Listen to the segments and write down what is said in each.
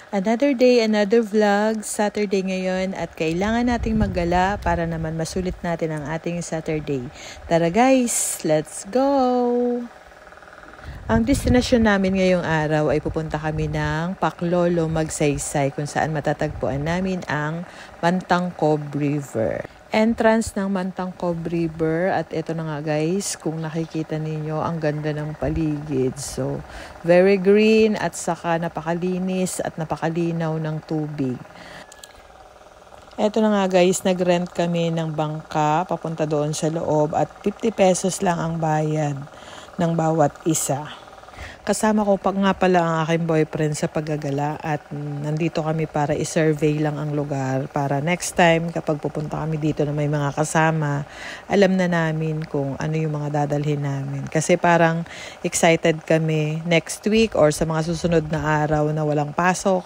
Another day, another vlog, Saturday ngayon at kailangan nating maggala para naman masulit natin ang ating Saturday. Tara guys, let's go! Ang destinasyon namin ngayong araw ay pupunta kami ng Bacolod, Magsaysay kung saan matatagpuan namin ang Mantangkob River. Entrance ng Mantangkob River at ito na nga guys, kung nakikita ninyo ang ganda ng paligid. So, very green at saka napakalinis at napakalinaw ng tubig. Ito na nga guys, nag-rent kami ng bangka papunta doon sa loob at 50 pesos lang ang bayad ng bawat isa. Kasama ko nga pala ang aking boyfriend sa paggagala at nandito kami para i-survey lang ang lugar para next time kapag pupunta kami dito na may mga kasama, alam na namin kung ano yung mga dadalhin namin. Kasi parang excited kami next week or sa mga susunod na araw na walang pasok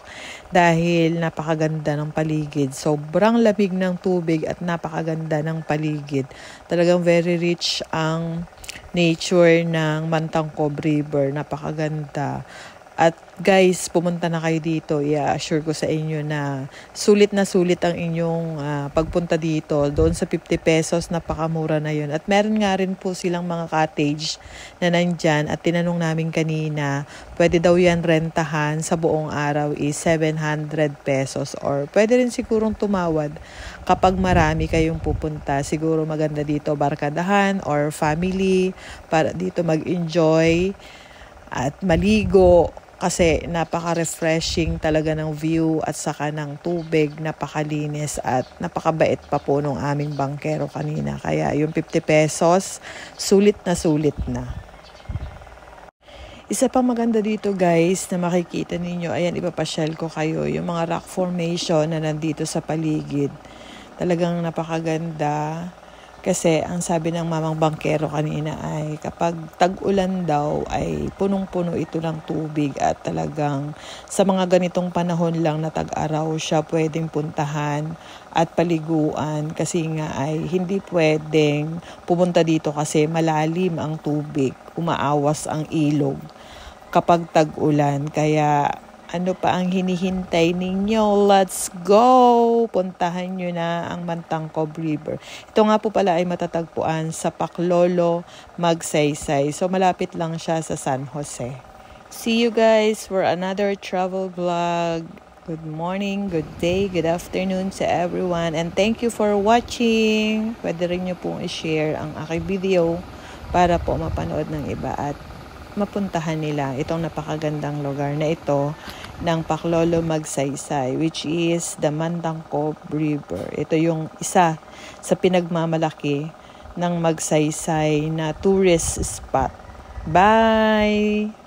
dahil napakaganda ng paligid. Sobrang lamig ng tubig at napakaganda ng paligid. Talagang very rich ang nature ng Mantangkob River. Napakaganda. At guys, pumunta na kayo dito. I-assure ko sa inyo na sulit ang inyong pagpunta dito. Doon sa 50 pesos, napakamura na yun. At meron nga rin po silang mga cottage na nandyan. At tinanong namin kanina, pwede daw yan rentahan sa buong araw is 700 pesos. Or pwede rin sigurong tumawad kapag marami kayong pupunta. Siguro maganda dito barkadahan or family para dito mag-enjoy at maligo. Kasi napaka-refreshing talaga ng view at saka ng tubig, napakalinis at napakabait pa po nung aming bangkero kanina. Kaya yung 50 pesos, sulit na. Isa pang maganda dito guys na makikita ninyo, ayan ipapasyal ko kayo, yung mga rock formation na nandito sa paligid. Talagang napakaganda. Kasi ang sabi ng mamang bangkero kanina ay kapag tag-ulan daw ay punong-puno ito ng tubig at talagang sa mga ganitong panahon lang na tag-araw siya pwedeng puntahan at paliguan kasi nga ay hindi pwedeng pumunta dito kasi malalim ang tubig, umaawas ang ilog kapag tag-ulan. Kaya ano pa ang hinihintay ninyo? Let's go! Puntahan nyo na ang Mantangkob River. Ito nga po pala ay matatagpuan sa Bacolod, Magsaysay. So malapit lang siya sa San Jose. See you guys for another travel vlog. Good morning, good day, good afternoon sa everyone. And thank you for watching. Pwede rin nyo pong i-share ang aking video para po mapanood ng iba at mapuntahan nila itong napakagandang lugar na ito ng Bacolod, Magsaysay, which is the Mantangkob River. Ito yung isa sa pinagmamalaki ng Magsaysay na tourist spot. Bye!